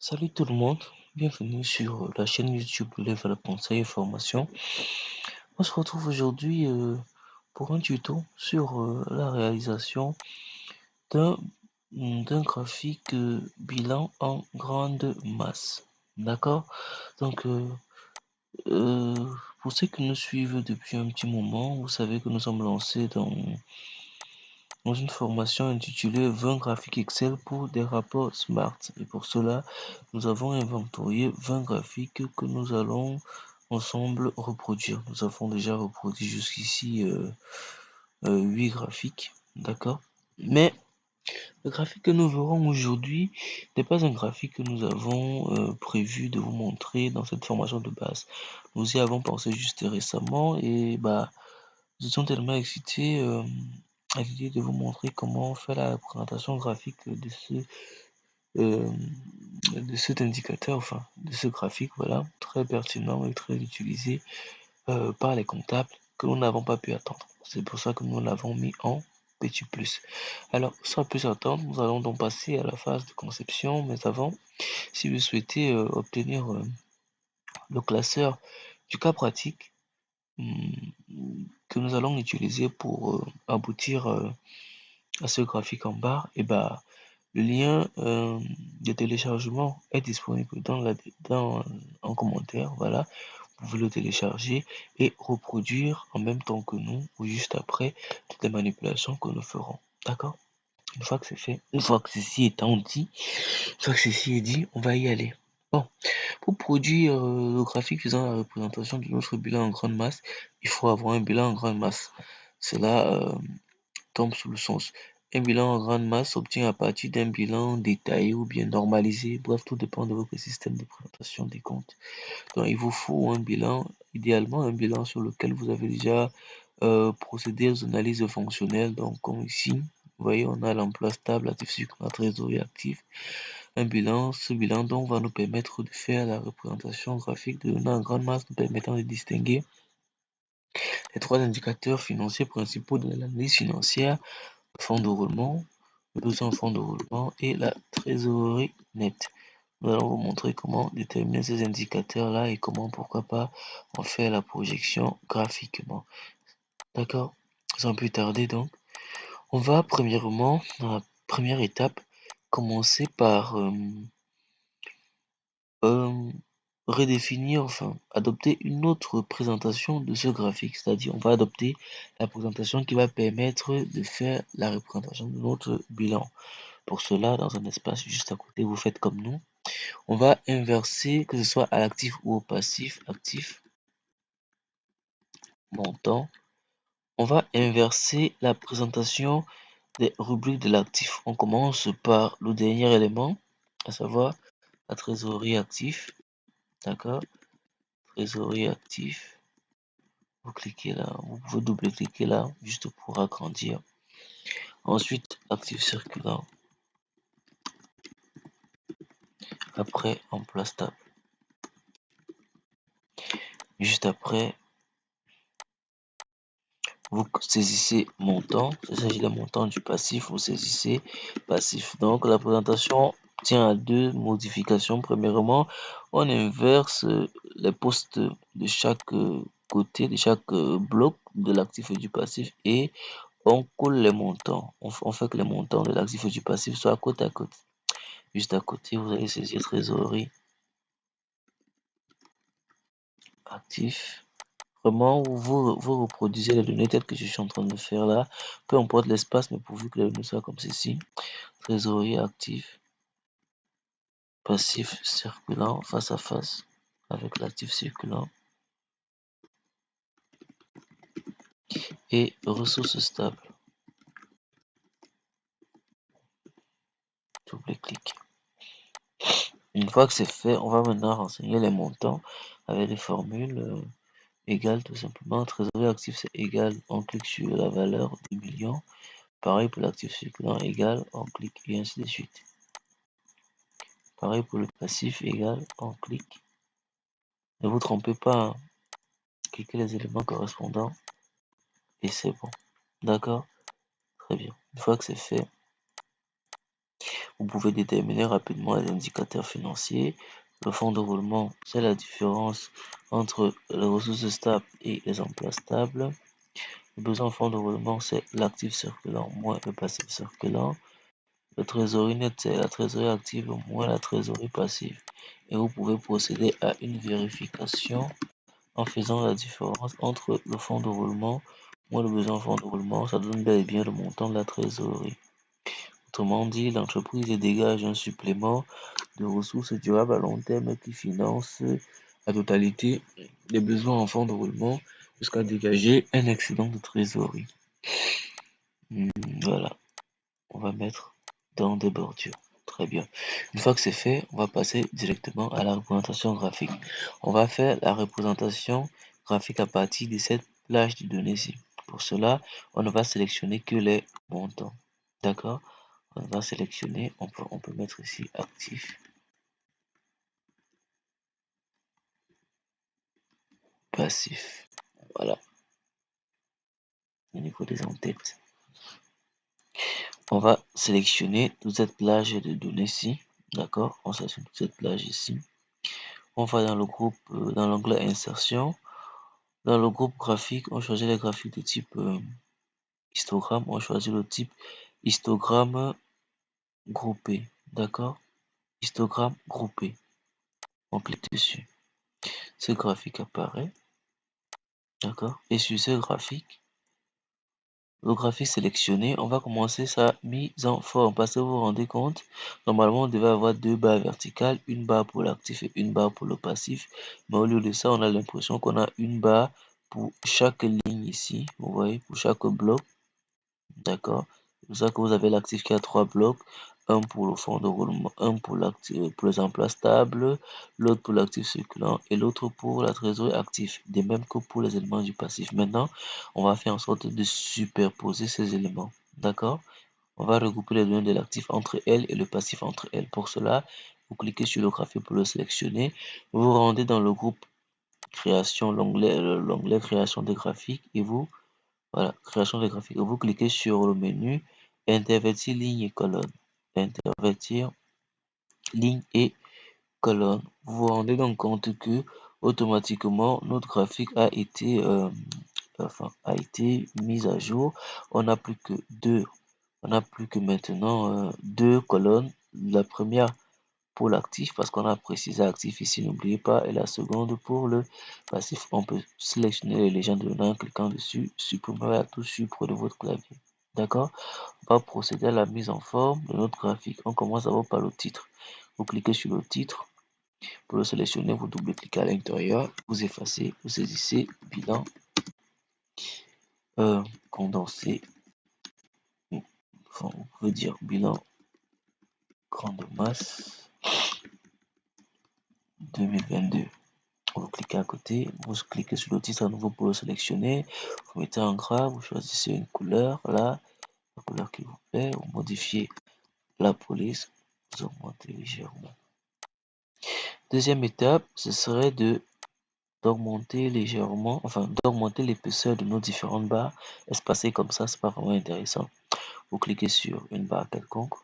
Salut tout le monde, bienvenue sur la chaîne YouTube Level Conseil et Formation. On se retrouve aujourd'hui pour un tuto sur la réalisation d'un d'un graphique bilan en grande masse. D'accord? Donc, pour ceux qui nous suivent depuis un petit moment, vous savez que nous sommes lancés dans une formation intitulée 20 graphiques Excel pour des rapports Smart. Et pour cela, nous avons inventorié 20 graphiques que nous allons ensemble reproduire. Nous avons déjà reproduit jusqu'ici 8 graphiques, d'accord? Mais le graphique que nous verrons aujourd'hui n'est pas un graphique que nous avons prévu de vous montrer dans cette formation de base. Nous y avons pensé juste récemment et nous étions tellement excités à l'idée de vous montrer comment faire la représentation graphique euh, de cet indicateur, enfin de ce graphique, voilà, très pertinent et très utilisé par les comptables que nous n'avons pas pu attendre. C'est pour ça que nous l'avons mis en petit plus. Alors, sans plus attendre, nous allons donc passer à la phase de conception, mais avant, si vous souhaitez obtenir le classeur du cas pratique, que nous allons utiliser pour aboutir à ce graphique en barre, et le lien de téléchargement est disponible en commentaire. Voilà, vous pouvez le télécharger et reproduire en même temps que nous ou juste après toutes les manipulations que nous ferons. D'accord? Une fois que c'est fait, une fois que ceci étant dit, une fois que ceci est dit, on va y aller. Bon, pour produire le graphique faisant la représentation de notre bilan en grande masse, il faut avoir un bilan en grande masse. Cela tombe sous le sens. Un bilan en grande masse s'obtient à partir d'un bilan détaillé ou bien normalisé. Bref, tout dépend de votre système de présentation des comptes. Donc, il vous faut un bilan, idéalement un bilan sur lequel vous avez déjà procédé aux analyses fonctionnelles. Donc, comme ici, vous voyez, on a l'emploi stable, actif circulant, trésorerie actif. Un bilan, ce bilan donc va nous permettre de faire la représentation graphique de données en grande masse, nous permettant de distinguer les trois indicateurs financiers principaux de l'analyse financière: le fonds de roulement, le besoin en fonds de roulement et la trésorerie nette. Nous allons vous montrer comment déterminer ces indicateurs-là et comment, pourquoi pas, en faire la projection graphiquement. D'accord? Sans plus tarder donc, on va premièrement, dans la première étape, commencer par redéfinir, enfin, adopter une autre présentation de ce graphique. C'est-à-dire, on va adopter la présentation qui va permettre de faire la représentation de notre bilan. Pour cela, dans un espace juste à côté, vous faites comme nous. On va inverser, que ce soit à l'actif ou au passif, actif, montant. On va inverser la présentation des rubriques de l'actif. On commence par le dernier élément, à savoir la trésorerie actif. D'accord? Trésorerie actif. Vous cliquez là, vous pouvez double-cliquer là, juste pour agrandir. Ensuite, actif circulant. Après, emploi stable. Juste après, vous saisissez montant, il s'agit d'un montant du passif, vous saisissez passif. Donc la présentation tient à deux modifications. Premièrement, on inverse les postes de chaque côté, de chaque bloc de l'actif et du passif, et on colle les montants. On fait que les montants de l'actif et du passif soient côte à côte. Juste à côté, vous allez saisir trésorerie actif. Vraiment, vous reproduisez les données telles que je suis en train de faire là. Peu importe l'espace, mais pourvu que les données soient comme ceci. Trésorerie actif, passif circulant, face à face avec l'actif circulant. Et ressources stables. Double-clic. Une fois que c'est fait, on va maintenant renseigner les montants avec des formules égales tout simplement. Trésorerie active, c'est égal. On clique sur la valeur des millions. Pareil pour l'actif circulant, égal. On clique et ainsi de suite. Pareil pour le passif, égal. On clique. Ne vous trompez pas, hein. Cliquez les éléments correspondants et c'est bon. D'accord? Très bien. Une fois que c'est fait, Vous pouvez déterminer rapidement les indicateurs financiers. Le fonds de roulement, c'est la différence entre les ressources stables et les emplois stables. Le besoin en fonds de roulement, c'est l'actif circulant moins le passif circulant. Le trésorerie net, c'est la trésorerie active moins la trésorerie passive. Et vous pouvez procéder à une vérification en faisant la différence entre le fonds de roulement moins le besoin en fonds de roulement. Ça donne bel et bien le montant de la trésorerie. Autrement dit, l'entreprise dégage un supplément de ressources durables à long terme qui finance la totalité des besoins en fonds de roulement jusqu'à dégager un excédent de trésorerie. Voilà, on va mettre dans des bordures. Très bien. Une fois que c'est fait, on va passer directement à la représentation graphique. On va faire la représentation graphique à partir de cette plage de données-ci. Pour cela, on ne va sélectionner que les montants. D'accord? On va sélectionner, on peut mettre ici actif, passif. Voilà, au niveau des en-têtes. On va sélectionner toute cette plage de données-ci. D'accord? On sélectionne toute cette plage ici. On va dans le groupe, dans l'onglet insertion. Dans le groupe graphique, on choisit les graphiques de type histogramme. On choisit le type histogramme groupé. D'accord? Histogramme groupé. On clique dessus. Ce graphique apparaît. D'accord? Et sur ce graphique, le graphique sélectionné, on va commencer sa mise en forme parce que vous vous rendez compte, normalement on devait avoir deux barres verticales, une barre pour l'actif et une barre pour le passif, mais au lieu de ça, on a l'impression qu'on a une barre pour chaque ligne ici, vous voyez, pour chaque bloc, d'accord? C'est pour ça que vous avez l'actif qui a trois blocs, un pour le fond de roulement, un pour pour les emplois stables, l'autre pour l'actif circulant et l'autre pour la trésorerie active, de même que pour les éléments du passif. Maintenant, on va faire en sorte de superposer ces éléments, d'accord? On va regrouper les données de l'actif entre elles et le passif entre elles. Pour cela, vous cliquez sur le graphique pour le sélectionner, vous vous rendez dans le groupe création, l'onglet création des graphiques et vous voilà, création de graphique. Vous cliquez sur le menu intervertir ligne et colonne. Intervertir ligne et colonne. Vous vous rendez donc compte que automatiquement notre graphique a été mis à jour. On n'a plus que maintenant deux colonnes. La première pour l'actif parce qu'on a précisé actif ici, n'oubliez pas, et la seconde pour le passif. On peut sélectionner les légendes de en cliquant dessus, supprimer la touche supprimée de votre clavier. D'accord? On va procéder à la mise en forme de notre graphique. On commence d'abord par le titre. Vous cliquez sur le titre. Pour le sélectionner, vous double-cliquez à l'intérieur, vous effacez, vous saisissez bilan condensé. Enfin, on peut dire bilan grande masse 2022. Vous cliquez à côté, vous cliquez sur le titre à nouveau pour le sélectionner, vous mettez en gras, vous choisissez une couleur, là, la couleur qui vous plaît, vous modifiez la police, vous augmentez légèrement. Deuxième étape, ce serait d'augmenter légèrement, enfin d'augmenter l'épaisseur de nos différentes barres espacées comme ça, c'est pas vraiment intéressant. Vous cliquez sur une barre quelconque,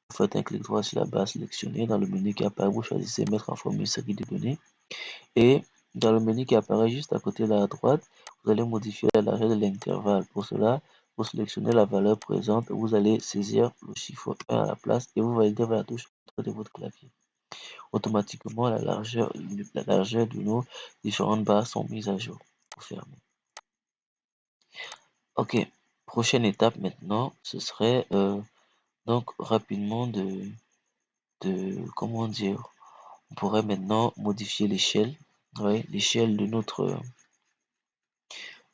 vous faites un clic droit sur la barre sélectionnée, dans le menu qui apparaît, vous choisissez mettre en forme une série de données. Et dans le menu qui apparaît juste à côté de la droite, vous allez modifier la largeur de l'intervalle. Pour cela, vous sélectionnez la valeur présente, vous allez saisir le chiffre 1 à la place et vous validez avec la touche de votre clavier. Automatiquement, la largeur de nos différentes barres sont mises à jour. Vous fermez. Ok, prochaine étape maintenant, ce serait donc rapidement comment dire, on pourrait maintenant modifier l'échelle, l'échelle de notre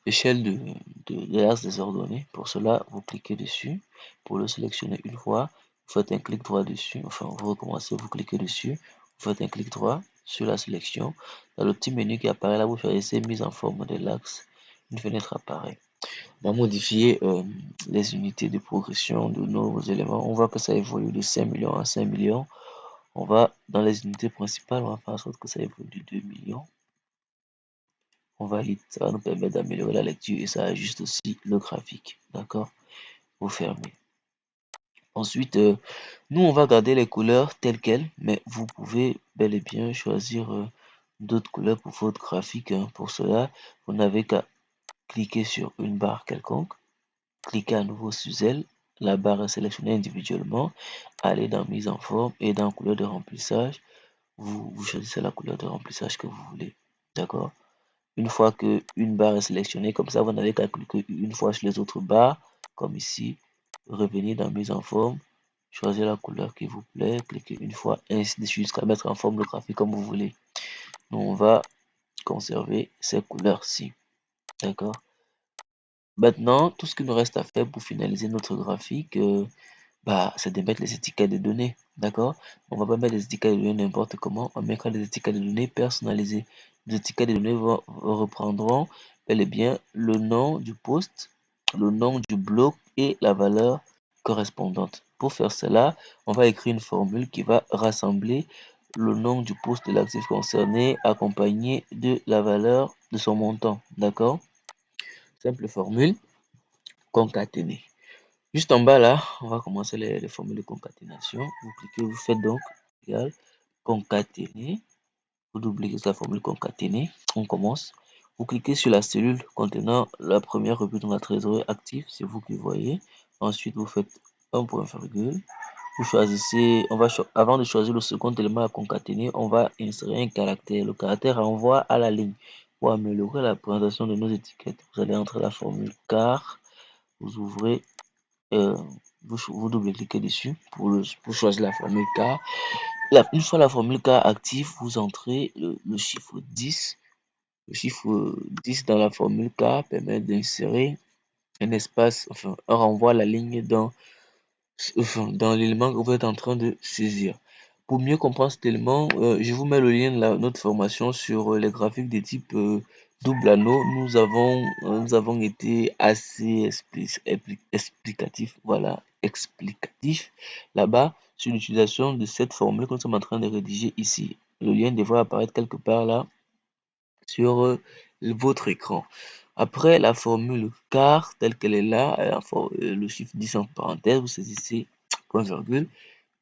échelle de l'axe des ordonnées. Pour cela, vous cliquez dessus. Pour le sélectionner une fois, vous faites un clic droit dessus. Enfin, vous recommencez, vous cliquez dessus. Vous faites un clic droit sur la sélection. Dans le petit menu qui apparaît là, vous choisissez mise en forme de l'axe. Une fenêtre apparaît. On va modifier les unités de progression de nos éléments. On voit que ça évolue de 5 millions à 5 millions. On va dans les unités principales, on va faire en sorte que ça évolue de 2 millions. On valide, ça va nous permettre d'améliorer la lecture et ça ajuste aussi le graphique. D'accord? Vous fermez. Ensuite, nous, on va garder les couleurs telles quelles, mais vous pouvez bel et bien choisir d'autres couleurs pour votre graphique, hein. Pour cela, vous n'avez qu'à cliquer sur une barre quelconque, cliquez à nouveau sur elle, la barre est sélectionnée individuellement, allez dans mise en forme et dans couleur de remplissage, vous choisissez la couleur de remplissage que vous voulez. D'accord? Une fois que une barre est sélectionnée, comme ça, vous n'avez qu'à cliquer une fois sur les autres barres, comme ici, revenir dans mise en forme, choisir la couleur qui vous plaît, cliquez une fois, ainsi de suite, jusqu'à mettre en forme le graphique comme vous voulez. Nous, on va conserver ces couleurs-ci. D'accord? Maintenant, tout ce qu'il nous reste à faire pour finaliser notre graphique, c'est de mettre les étiquettes de données. D'accord? On va pas mettre les étiquettes de données n'importe comment, on mettra des étiquettes de données personnalisées. Les étiquettes de données reprendront bel et bien le nom du poste, le nom du bloc et la valeur correspondante. Pour faire cela, on va écrire une formule qui va rassembler le nom du poste de l'actif concerné accompagné de la valeur de son montant. D'accord? Simple formule, concaténer. Juste en bas là, on va commencer les formules de concaténation. Vous cliquez, vous faites donc égal concaténer. Vous doublez la formule concaténer. On commence. Vous cliquez sur la cellule contenant la première revue dans la trésorerie active. C'est vous qui voyez. Ensuite, vous faites un point virgule. Vous choisissez, avant de choisir le second élément à concaténer, on va insérer un caractère. Le caractère renvoie à la ligne. Pour améliorer la présentation de nos étiquettes, vous allez entrer la formule car. Vous ouvrez euh, vous double-cliquez dessus pour choisir la formule K. Une fois la formule K active, vous entrez le chiffre 10. Le chiffre 10 dans la formule K permet d'insérer un espace, enfin, un renvoi à la ligne dans l'élément que vous êtes en train de saisir. Pour mieux comprendre cet élément, je vous mets le lien de notre formation sur les graphiques de type double anneau. Nous avons été assez explicatif, voilà, explicatif là-bas sur l'utilisation de cette formule que nous sommes en train de rédiger ici. Le lien devrait apparaître quelque part là sur votre écran. Après la formule car telle qu'elle est là, le chiffre 10 en parenthèse, vous saisissez point virgule,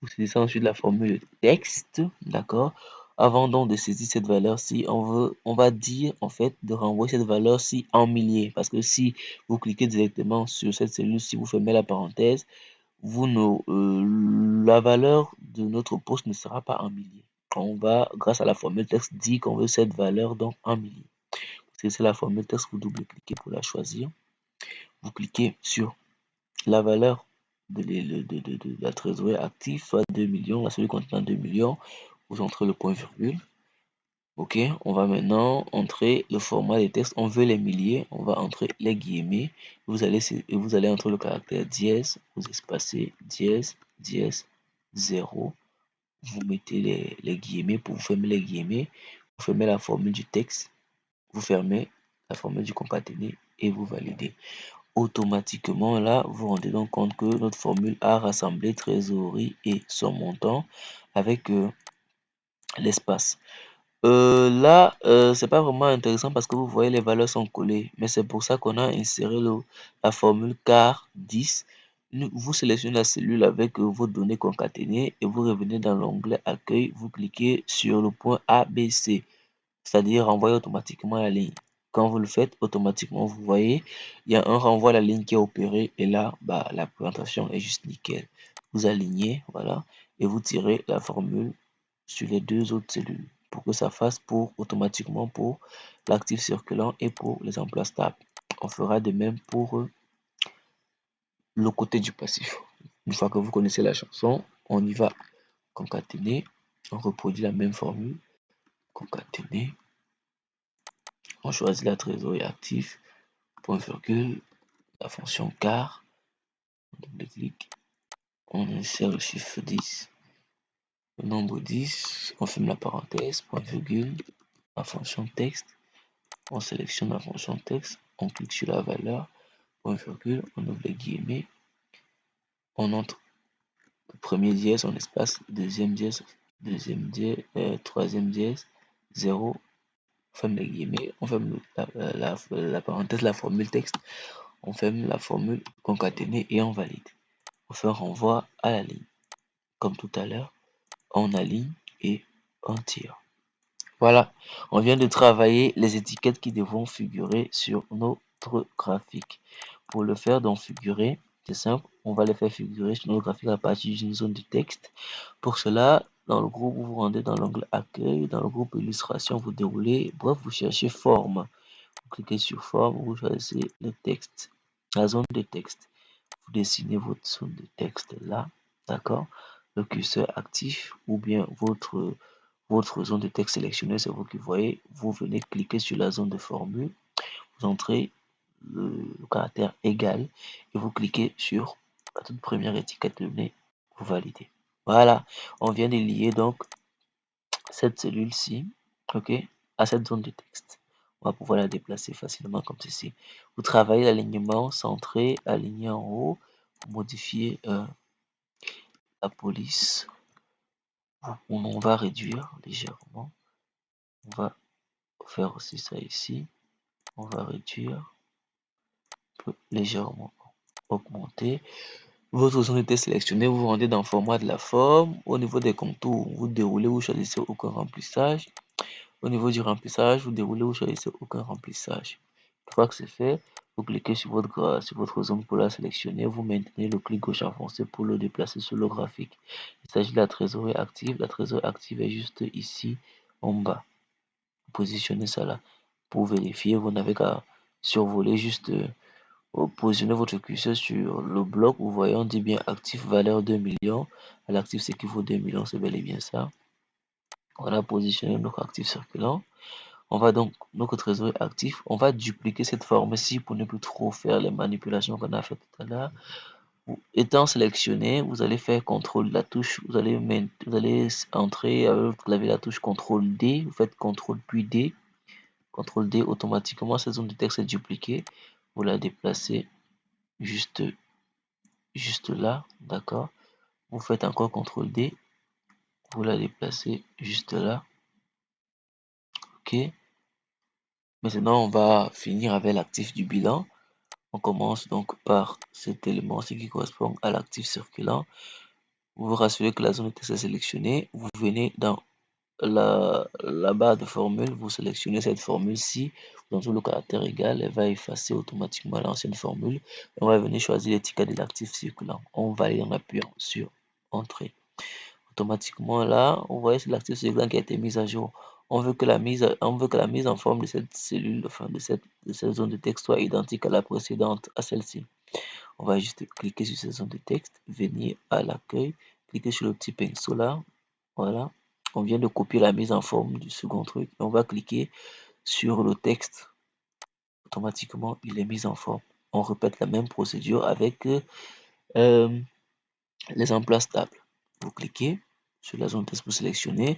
vous saisissez ensuite la formule texte, d'accord? Avant donc de saisir cette valeur-ci, on va dire en fait de renvoyer cette valeur-ci en milliers, parce que si vous cliquez directement sur cette cellule, si vous fermez la parenthèse, la valeur de notre poste ne sera pas en milliers. On va, grâce à la formule texte, dire qu'on veut cette valeur donc en milliers. C'est la formule texte, vous double-cliquez pour la choisir. Vous cliquez sur la valeur de la trésorerie active, soit 2 millions, là celui contenant 2 millions, vous entrez le point virgule. Ok, on va maintenant entrer le format des textes. On veut les milliers, on va entrer les guillemets. Vous allez entrer le caractère dièse, vous espacez dièse, dièse, 0. Vous mettez les guillemets pour vous fermer les guillemets. Vous fermez la formule du texte, vous fermez la formule du concaténé et vous validez. Automatiquement, là, vous vous rendez donc compte que notre formule a rassemblé trésorerie et son montant avec l'espace. Là, c'est pas vraiment intéressant parce que vous voyez les valeurs sont collées, mais c'est pour ça qu'on a inséré la formule car 10. Vous sélectionnez la cellule avec vos données concaténées et vous revenez dans l'onglet accueil, vous cliquez sur le point ABC, c'est-à-dire renvoyer automatiquement la ligne. Quand vous le faites, automatiquement, vous voyez, il y a un renvoi à la ligne qui est opéré et là, la présentation est juste nickel. Vous alignez, voilà, et vous tirez la formule sur les deux autres cellules pour que ça fasse automatiquement pour l'actif circulant et pour les emplois stables. On fera de même pour le côté du passif. Une fois que vous connaissez la chanson, on y va concaténer, on reproduit la même formule, concaténer, on choisit la trésorerie active, point virgule, la fonction car, on double-clique, on insère le chiffre 10, le nombre 10, on ferme la parenthèse, point virgule, la fonction texte, on sélectionne la fonction texte, on clique sur la valeur, point virgule, on ouvre les guillemets, on entre le premier dièse, on espace, deuxième dièse, troisième dièse, 0, on ferme les guillemets, on ferme la parenthèse, la formule texte, on ferme la formule concaténée et on valide. on fait un renvoi à la ligne. Comme tout à l'heure, on aligne et on tire. Voilà, on vient de travailler les étiquettes qui devront figurer sur notre graphique. Pour le faire, donc figurer, c'est simple, on va les faire figurer sur notre graphique à partir d'une zone de texte. Pour cela, dans le groupe, vous vous rendez dans l'onglet accueil, dans le groupe illustration, vous déroulez, bref, vous cherchez forme. Vous cliquez sur forme, vous choisissez le texte, la zone de texte. Vous dessinez votre zone de texte là, d'accord? Le curseur actif ou bien votre zone de texte sélectionnée, c'est vous qui voyez. Vous venez cliquer sur la zone de formule, vous entrez le caractère égal et vous cliquez sur la toute première étiquette donnée, vous validez. Voilà, on vient de lier donc cette cellule-ci, ok, à cette zone de texte. On va pouvoir la déplacer facilement comme ceci. Vous travaillez l'alignement centré, aligné en haut, vous modifiez la police. On va réduire légèrement. On va faire aussi ça ici. On va réduire, légèrement augmenter. Votre zone était sélectionnée, vous vous rendez dans le format de la forme. Au niveau des contours, vous déroulez, vous choisissez aucun remplissage. Au niveau du remplissage, vous déroulez, vous choisissez aucun remplissage. Une fois que c'est fait, vous cliquez sur votre zone pour la sélectionner. Vous maintenez le clic gauche enfoncé pour le déplacer sur le graphique. Il s'agit de la trésorerie active. La trésorerie active est juste ici en bas. Positionnez ça là. Pour vérifier, vous n'avez qu'à survoler juste, positionnez votre curseur sur le bloc. Vous voyez, on dit bien actif valeur 2 millions. À l'actif, c'est qu'il vaut 2 millions, c'est bel et bien ça. On a positionné notre actif circulant. On va donc, notre trésorerie actif, on va dupliquer cette forme-ci pour ne plus trop faire les manipulations qu'on a fait tout à l'heure. Étant sélectionné, vous allez faire contrôle de la touche, vous allez entrer avec votre clavier la touche CTRL D, vous faites CTRL puis D, CTRL D, automatiquement cette zone de texte est dupliquée, vous la déplacez juste là, d'accord. Vous faites encore CTRL D, vous la déplacez juste là, ok. Maintenant, on va finir avec l'actif du bilan. On commence donc par cet élément, ce qui correspond à l'actif circulant. Vous vous rassurez que la zone de texte est sélectionnée. Vous venez dans la barre de formule, vous sélectionnez cette formule-ci. Dans tout le caractère égal, elle va effacer automatiquement l'ancienne formule. On va venir choisir l'étiquette de l'actif circulant. On valide en appuyant sur Entrée. Automatiquement là, vous voyez c'est l'actif circulant qui a été mise à jour. On veut que la mise en forme de cette cellule, enfin de cette zone de texte soit identique à la précédente, à celle-ci. On va juste cliquer sur cette zone de texte, venir à l'accueil, cliquer sur le petit pinceau là, voilà. On vient de copier la mise en forme du second truc. On va cliquer sur le texte. Automatiquement, il est mis en forme. On répète la même procédure avec les emplats stables. Vous cliquez sur la zone de texte, vous sélectionnez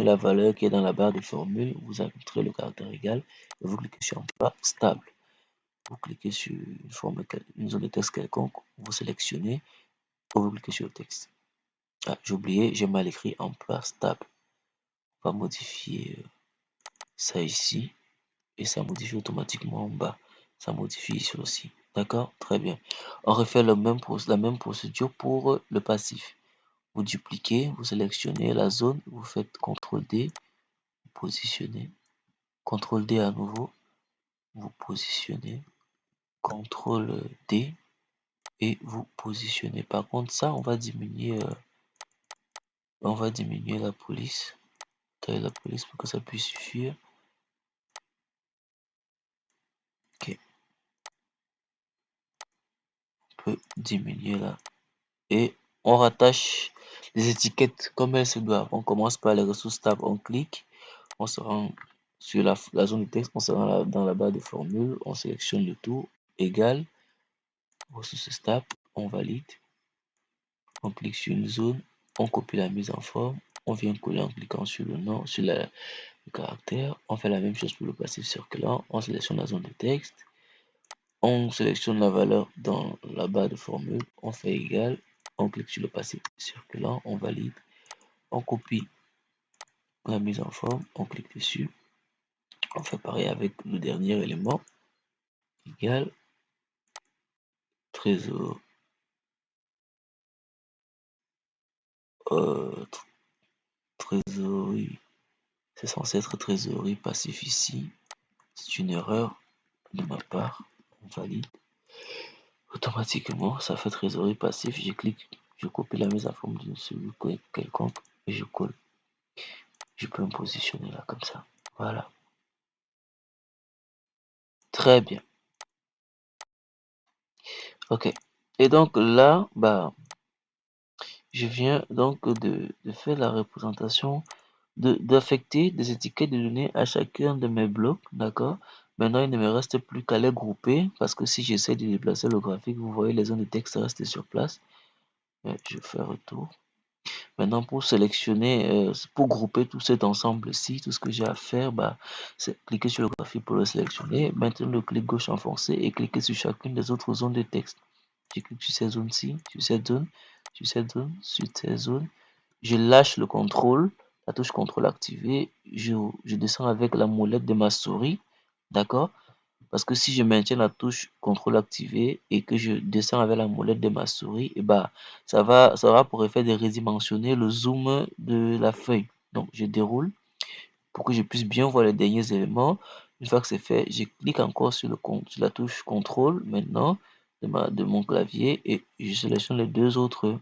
la valeur qui est dans la barre de formule, vous ajouterez le caractère égal et vous cliquez sur emploi stable. Vous cliquez sur une zone de texte quelconque, vous sélectionnez et vous cliquez sur le texte. Ah, j'ai oublié, j'ai mal écrit emploi stable. On va modifier ça ici et ça modifie automatiquement en bas. Ça modifie ici aussi. D'accord? Très bien. On refait la même procédure pour le passif. Vous dupliquez, vous sélectionnez la zone, vous faites CTRL D, vous positionnez, CTRL D à nouveau, vous positionnez, CTRL D et vous positionnez. Par contre, ça, on va diminuer la police, taille la police pour que ça puisse suffire. Ok, on peut diminuer là et on rattache les étiquettes comme elles se doivent. On commence par les ressources tables, on clique, on se rend sur la zone de texte, on se rend dans la barre de formule, on sélectionne le tout, égal, ressources stable, on valide, on clique sur une zone, on copie la mise en forme, on vient coller en cliquant sur le nom, sur le caractère, on fait la même chose pour le passif circulant, on sélectionne la zone de texte, on sélectionne la valeur dans la barre de formule, on fait égal, on clique sur le passif circulant, on valide, on copie la mise en forme, on clique dessus, on fait pareil avec le dernier élément, égal, trésor trésorerie, c'est censé être trésorerie passif ici. C'est une erreur de ma part. On valide. Automatiquement, ça fait trésorerie passif. Je clique, je copie la mise en forme d'une cellule quelconque et je colle. Je peux me positionner là comme ça. Voilà. Très bien. Ok. Et donc là, bah, je viens donc de faire la représentation, d'affecter des étiquettes de données à chacun de mes blocs, d'accord? Maintenant, il ne me reste plus qu'à les grouper parce que si j'essaie de déplacer le graphique, vous voyez les zones de texte restent sur place. Je fais retour. Maintenant, pour sélectionner, pour grouper tout cet ensemble-ci, tout ce que j'ai à faire, bah, c'est cliquer sur le graphique pour le sélectionner, maintenir le clic gauche enfoncé et cliquer sur chacune des autres zones de texte. Je clique sur ces zones-ci, sur cette zone, sur cette zone, sur cette zone. Je lâche le contrôle, la touche contrôle activée. Je descends avec la molette de ma souris, d'accord? Parce que si je maintiens la touche contrôle activée et que je descends avec la molette de ma souris, et bah, ça aura pour effet de redimensionner le zoom de la feuille. Donc, je déroule pour que je puisse bien voir les derniers éléments. Une fois que c'est fait, je clique encore sur la touche contrôle maintenant de mon clavier et je sélectionne les deux autres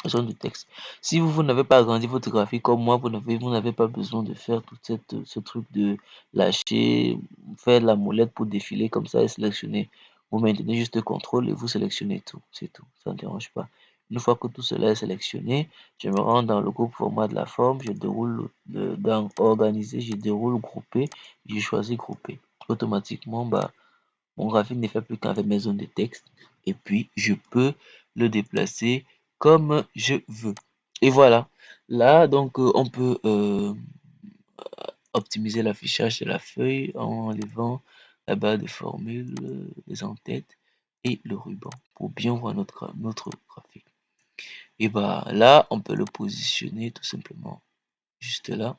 zone de texte. Si vous n'avez pas agrandi votre graphique comme moi, vous n'avez pas besoin de faire tout ce truc de lâcher, faire la molette pour défiler comme ça et sélectionner. Vous maintenez juste contrôle et vous sélectionnez tout. C'est tout. Ça ne dérange pas. Une fois que tout cela est sélectionné, je me rends dans le groupe format de la forme, je déroule dans organiser, je déroule grouper, je choisis grouper. Automatiquement, bah, mon graphique ne fait plus qu'avec mes zones de texte et puis je peux le déplacer comme je veux. Et voilà. Là, donc, on peut optimiser l'affichage de la feuille en enlevant la barre de formule, les en-têtes et le ruban pour bien voir notre graphique. Et bah là, on peut le positionner tout simplement juste là.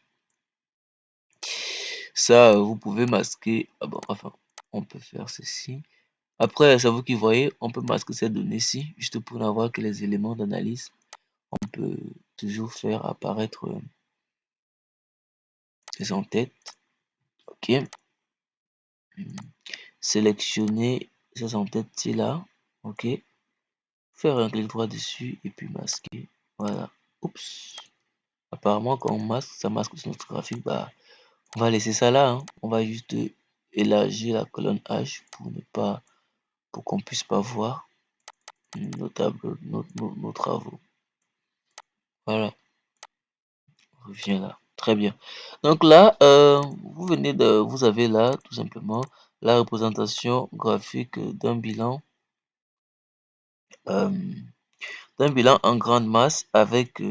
Ça, vous pouvez masquer. Ah bon, enfin, on peut faire ceci. Après, c'est vous qui voyez, on peut masquer ces données-ci, juste pour n'avoir que les éléments d'analyse. On peut toujours faire apparaître les en-têtes. OK. Sélectionner ces en-têtes-ci là. OK. Faire un clic droit dessus et puis masquer. Voilà. Oups. Apparemment, quand on masque, ça masque sur notre graphique. Bah, on va laisser ça là, hein. On va juste élargir la colonne H pour ne pas, pour qu'on puisse pas voir nos tableaux, nos travaux. Voilà. On revient là. Très bien. Donc là, vous avez là tout simplement la représentation graphique euh, d'un bilan en grande masse avec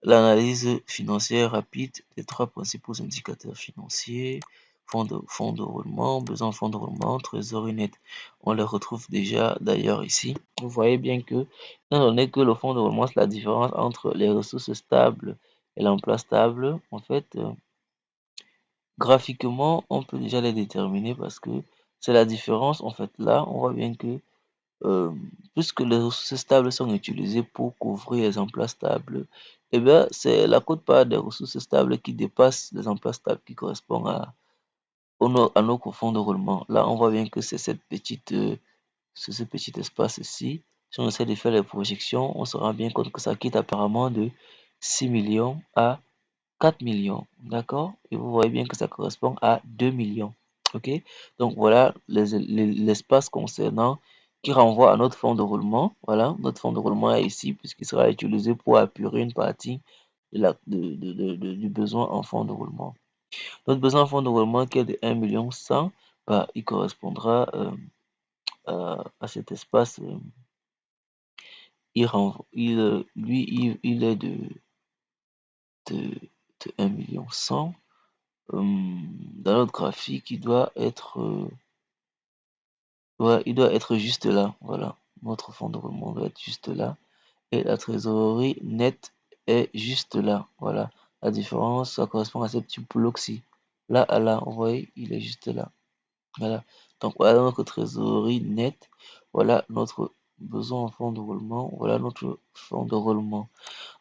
l'analyse financière rapide des trois principaux indicateurs financiers, fonds de roulement, besoin en fonds de roulement, trésorerie nette. On les retrouve déjà d'ailleurs ici. Vous voyez bien que, étant donné que le fonds de roulement, c'est la différence entre les ressources stables et l'emploi stable, en fait, graphiquement, on peut déjà les déterminer parce que c'est la différence. En fait, là, on voit bien que puisque les ressources stables sont utilisées pour couvrir les emplois stables, eh bien, c'est la quote-part des ressources stables qui dépasse les emplois stables qui correspond à nos fonds de roulement. Là, on voit bien que c'est c'est ce petit espace-ci. Si on essaie de faire les projections, on se rend bien compte que ça quitte apparemment de 6 millions à 4 millions, d'accord? Et vous voyez bien que ça correspond à 2 millions, ok? Donc voilà l'espace concernant qui renvoie à notre fonds de roulement. Voilà, notre fonds de roulement est ici puisqu'il sera utilisé pour apurer une partie du besoin en fonds de roulement. Notre besoin en fonds de roulement qui est de 1 million 100, bah, il correspondra à cet espace. Il est de, de 1 million 100. Dans notre graphique, il doit être juste là. Voilà. Notre fonds de roulement doit être juste là. Et la trésorerie nette est juste là. Voilà. La différence, ça correspond à ce petit bloc-ci. Là à là, vous voyez, il est juste là. Voilà. Donc voilà notre trésorerie nette. Voilà besoin en fond de roulement. Voilà notre fond de roulement.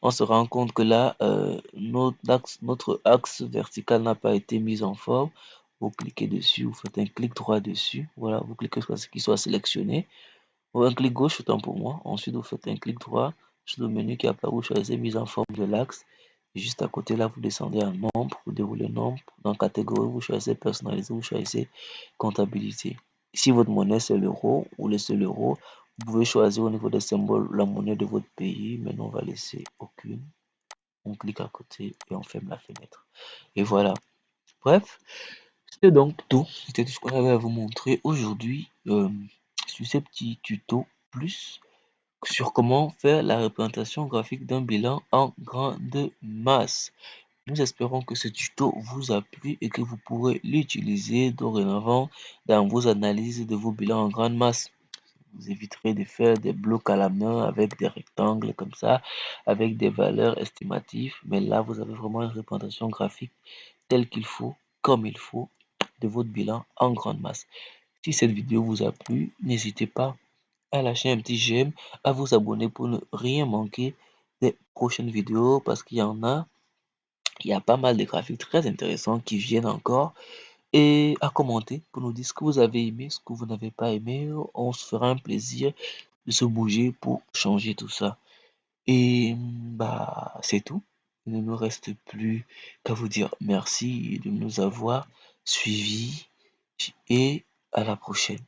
On se rend compte que là, notre axe vertical n'a pas été mis en forme. Vous cliquez dessus, vous faites un clic droit dessus. Voilà, vous cliquez sur ce qui soit sélectionné. Ou un clic gauche, autant pour moi. Ensuite, vous faites un clic droit sur le menu qui apparaît, vous choisissez mise en forme de l'axe. Et juste à côté, là, vous descendez en nombre, vous déroulez nombre. Dans catégorie, vous choisissez personnaliser, vous choisissez comptabilité. Si votre monnaie c'est l'euro, vous laissez l'euro. Vous pouvez choisir au niveau des symboles la monnaie de votre pays. Maintenant, on va laisser aucune. On clique à côté et on ferme la fenêtre. Et voilà. Bref, c'était donc tout. C'était tout ce qu'on avait à vous montrer aujourd'hui sur ces petits tutos plus sur comment faire la représentation graphique d'un bilan en grande masse. Nous espérons que ce tuto vous a plu et que vous pourrez l'utiliser dorénavant dans vos analyses de vos bilans en grande masse. Vous éviterez de faire des blocs à la main avec des rectangles comme ça, avec des valeurs estimatives. Mais là, vous avez vraiment une représentation graphique telle qu'il faut, comme il faut, de votre bilan en grande masse. Si cette vidéo vous a plu, n'hésitez pas à lâcher un petit j'aime, à vous abonner pour ne rien manquer des prochaines vidéos parce qu'il y en a, il y a pas mal de graphiques très intéressants qui viennent encore et à commenter pour nous dire ce que vous avez aimé, ce que vous n'avez pas aimé. On se fera un plaisir de se bouger pour changer tout ça. Et bah c'est tout. Il ne nous reste plus qu'à vous dire merci de nous avoir suivis et à la prochaine.